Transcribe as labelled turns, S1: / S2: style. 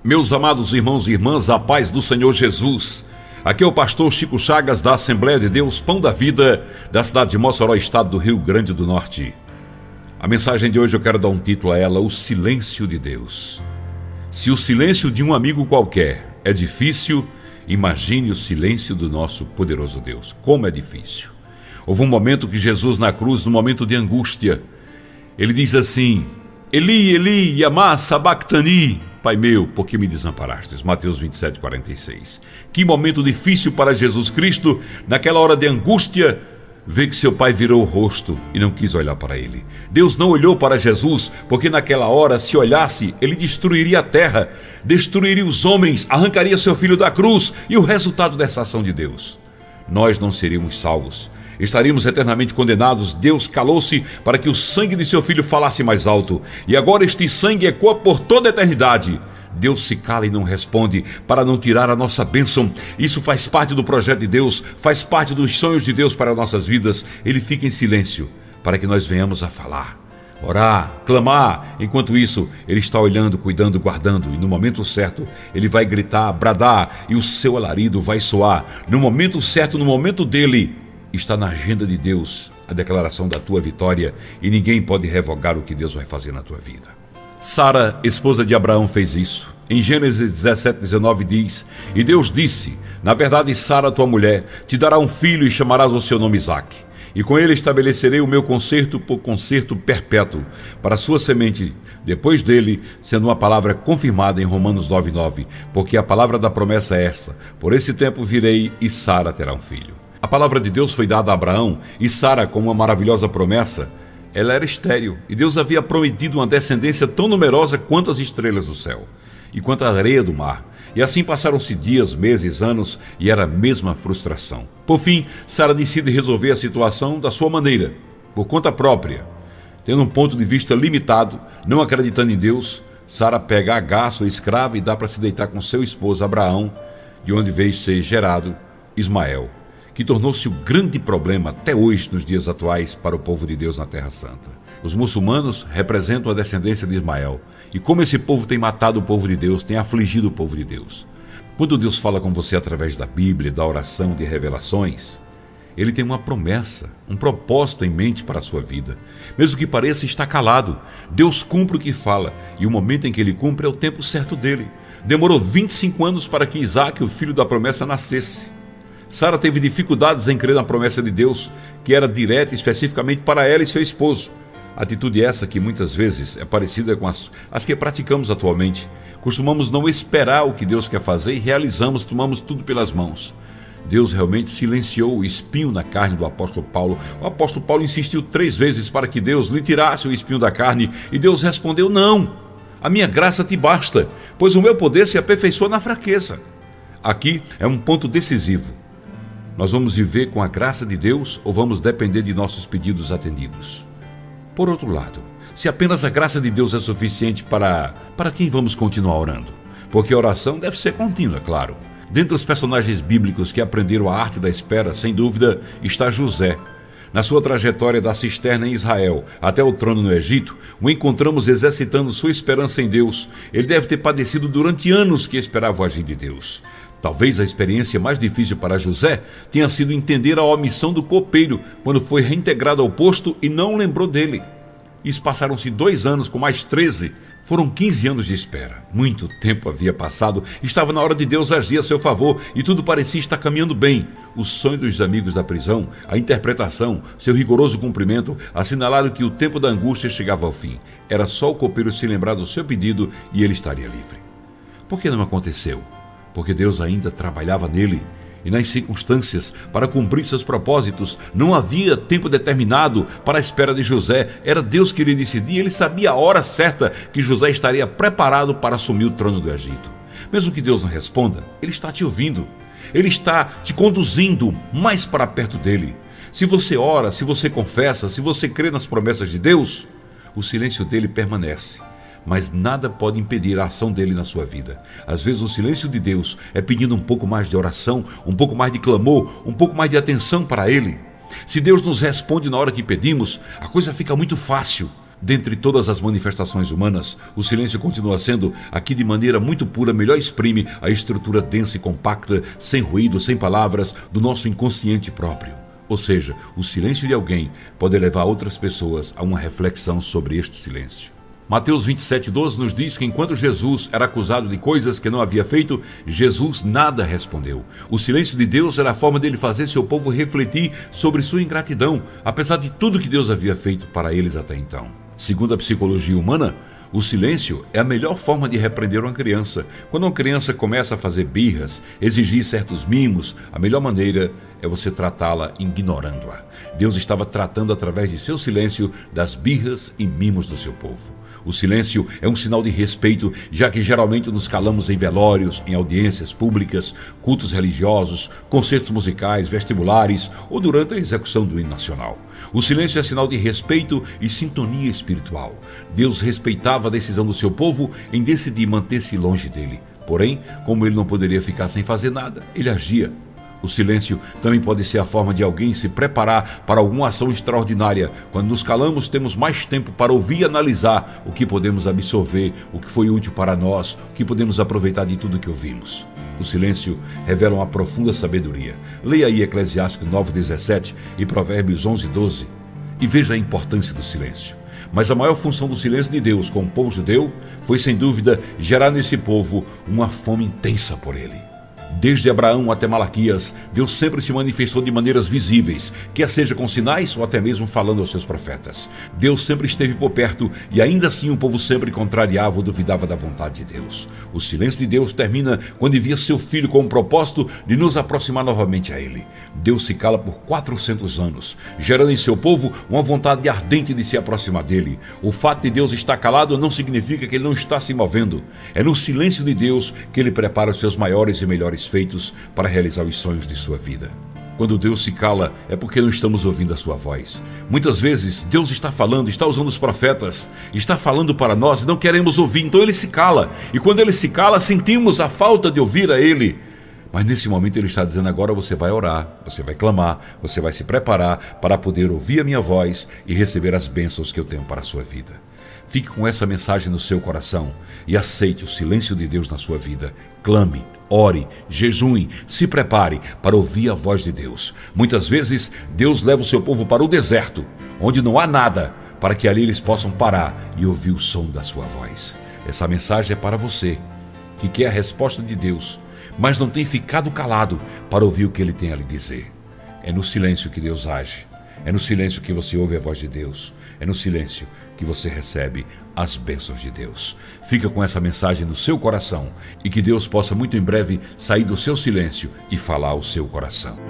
S1: Meus amados irmãos e irmãs, a paz do Senhor Jesus. Aqui é o pastor Chico Chagas, da Assembleia de Deus Pão da Vida, da cidade de Mossoró, estado do Rio Grande do Norte. A mensagem de hoje eu quero dar um título a ela: o silêncio de Deus. Se o silêncio de um amigo qualquer é difícil, imagine o silêncio do nosso poderoso Deus. Como é difícil. Houve um momento que Jesus na cruz, num momento de angústia, ele diz assim: Eli, Eli, lama sabachthani, Pai meu, por que me desamparastes? Mateus 27:46. Que momento difícil para Jesus Cristo, naquela hora de angústia, ver que seu pai virou o rosto e não quis olhar para ele. Deus não olhou para Jesus, porque naquela hora, se olhasse, ele destruiria a terra, destruiria os homens, arrancaria seu filho da cruz. E o resultado dessa ação de Deus? Nós não seríamos salvos, estaríamos eternamente condenados. Deus calou-se para que o sangue de seu filho falasse mais alto, e agora este sangue ecoa por toda a eternidade. Deus se cala e não responde para não tirar a nossa bênção. Isso faz parte do projeto de Deus, faz parte dos sonhos de Deus para nossas vidas. Ele fica em silêncio para que nós venhamos a falar, orar, clamar. Enquanto isso, ele está olhando, cuidando, guardando, e no momento certo ele vai gritar, bradar, e o seu alarido vai soar. No momento certo, no momento dele, está na agenda de Deus a declaração da tua vitória, e ninguém pode revogar o que Deus vai fazer na tua vida. Sara, esposa de Abraão, fez isso. Em Gênesis 17:19 diz: E Deus disse: Na verdade, Sara, tua mulher, te dará um filho e chamarás o seu nome Isaque. E com ele estabelecerei o meu concerto por concerto perpétuo para a sua semente depois dele, sendo uma palavra confirmada em Romanos 9:9, porque a palavra da promessa é essa: por esse tempo virei e Sara terá um filho. A palavra de Deus foi dada a Abraão, e Sara, com uma maravilhosa promessa, ela era estéril, e Deus havia prometido uma descendência tão numerosa quanto as estrelas do céu e quanto a areia do mar. E assim passaram-se dias, meses, anos, e era a mesma frustração. Por fim, Sara decide resolver a situação da sua maneira, por conta própria. Tendo um ponto de vista limitado, não acreditando em Deus, Sara pega Agar, sua escrava, e dá para se deitar com seu esposo Abraão, de onde veio ser gerado Ismael, que tornou-se o grande problema até hoje, nos dias atuais, para o povo de Deus na Terra Santa. Os muçulmanos representam a descendência de Ismael, e como esse povo tem matado o povo de Deus, tem afligido o povo de Deus. Quando Deus fala com você através da Bíblia, da oração, de revelações, Ele tem uma promessa, um propósito em mente para a sua vida. Mesmo que pareça estar calado, Deus cumpre o que fala, e o momento em que Ele cumpre é o tempo certo dele. Demorou 25 anos para que Isaque, o filho da promessa, nascesse. Sara teve dificuldades em crer na promessa de Deus, que era direta especificamente para ela e seu esposo. Atitude essa que muitas vezes é parecida com as que praticamos atualmente. Costumamos não esperar o que Deus quer fazer e realizamos, tomamos tudo pelas mãos. Deus realmente silenciou o espinho na carne do apóstolo Paulo. O apóstolo Paulo insistiu 3 vezes para que Deus lhe tirasse o espinho da carne, e Deus respondeu: não, a minha graça te basta, pois o meu poder se aperfeiçoa na fraqueza. Aqui é um ponto decisivo. Nós vamos viver com a graça de Deus ou vamos depender de nossos pedidos atendidos? Por outro lado, se apenas a graça de Deus é suficiente, para quem vamos continuar orando? Porque a oração deve ser contínua, claro. Dentre os personagens bíblicos que aprenderam a arte da espera, sem dúvida, está José. Na sua trajetória da cisterna em Israel até o trono no Egito, o encontramos exercitando sua esperança em Deus. Ele deve ter padecido durante anos que esperava o agir de Deus. Talvez a experiência mais difícil para José tenha sido entender a omissão do copeiro quando foi reintegrado ao posto e não lembrou dele. Isso passaram-se 2 anos com mais 13. Foram 15 anos de espera. Muito tempo havia passado. Estava na hora de Deus agir a seu favor e tudo parecia estar caminhando bem. O sonho dos amigos da prisão, a interpretação, seu rigoroso cumprimento, assinalaram que o tempo da angústia chegava ao fim. Era só o copeiro se lembrar do seu pedido e ele estaria livre. Por que não aconteceu? Porque Deus ainda trabalhava nele e nas circunstâncias para cumprir seus propósitos. Não havia tempo determinado para a espera de José. Era Deus que lhe decidia. Ele sabia a hora certa que José estaria preparado para assumir o trono do Egito. Mesmo que Deus não responda, Ele está te ouvindo. Ele está te conduzindo mais para perto dele. Se você ora, se você confessa, se você crê nas promessas de Deus, o silêncio dele permanece. Mas nada pode impedir a ação dele na sua vida. Às vezes o silêncio de Deus é pedindo um pouco mais de oração, um pouco mais de clamor, um pouco mais de atenção para Ele. Se Deus nos responde na hora que pedimos, a coisa fica muito fácil. Dentre todas as manifestações humanas, o silêncio continua sendo, aqui de maneira muito pura, melhor exprime a estrutura densa e compacta, sem ruído, sem palavras, do nosso inconsciente próprio. Ou seja, o silêncio de alguém pode levar outras pessoas a uma reflexão sobre este silêncio. Mateus 27:12 nos diz que enquanto Jesus era acusado de coisas que não havia feito, Jesus nada respondeu. O silêncio de Deus era a forma dele fazer seu povo refletir sobre sua ingratidão, apesar de tudo que Deus havia feito para eles até então. Segundo a psicologia humana, o silêncio é a melhor forma de repreender uma criança. Quando uma criança começa a fazer birras, exigir certos mimos, a melhor maneira é você tratá-la ignorando-a. Deus estava tratando através de seu silêncio das birras e mimos do seu povo. O silêncio é um sinal de respeito, já que geralmente nos calamos em velórios, em audiências públicas, cultos religiosos, concertos musicais, vestibulares ou durante a execução do hino nacional. O silêncio é sinal de respeito e sintonia espiritual. Deus respeitava a decisão do seu povo em decidir manter-se longe dele. Porém, como ele não poderia ficar sem fazer nada, ele agia. O silêncio também pode ser a forma de alguém se preparar para alguma ação extraordinária. Quando nos calamos, temos mais tempo para ouvir e analisar o que podemos absorver, o que foi útil para nós, o que podemos aproveitar de tudo que ouvimos. O silêncio revela uma profunda sabedoria. Leia aí Eclesiastes 9:17 e Provérbios 11:12 e veja a importância do silêncio. Mas a maior função do silêncio de Deus com o povo judeu foi, sem dúvida, gerar nesse povo uma fome intensa por ele. Desde Abraão até Malaquias, Deus sempre se manifestou de maneiras visíveis, quer seja com sinais ou até mesmo falando aos seus profetas. Deus sempre esteve por perto e ainda assim o povo sempre contrariava ou duvidava da vontade de Deus. O silêncio de Deus termina quando envia seu Filho com o propósito de nos aproximar novamente a Ele. Deus se cala por 400 anos, gerando em seu povo uma vontade ardente de se aproximar dele. O fato de Deus estar calado não significa que Ele não está se movendo. É no silêncio de Deus que Ele prepara os seus maiores e melhores feitos para realizar os sonhos de sua vida. Quando Deus se cala, é porque não estamos ouvindo a sua voz. Muitas vezes, Deus está falando, está usando os profetas, está falando para nós e não queremos ouvir, então Ele se cala. E quando Ele se cala, sentimos a falta de ouvir a Ele. Mas nesse momento Ele está dizendo: agora você vai orar, você vai clamar, você vai se preparar para poder ouvir a minha voz e receber as bênçãos que eu tenho para a sua vida. Fique com essa mensagem no seu coração e aceite o silêncio de Deus na sua vida. Clame, ore, jejue, se prepare para ouvir a voz de Deus. Muitas vezes, Deus leva o seu povo para o deserto, onde não há nada, para que ali eles possam parar e ouvir o som da sua voz. Essa mensagem é para você, que quer a resposta de Deus, mas não tem ficado calado para ouvir o que Ele tem a lhe dizer. É no silêncio que Deus age. É no silêncio que você ouve a voz de Deus. É no silêncio que você recebe as bênçãos de Deus. Fica com essa mensagem no seu coração e que Deus possa muito em breve sair do seu silêncio e falar ao seu coração.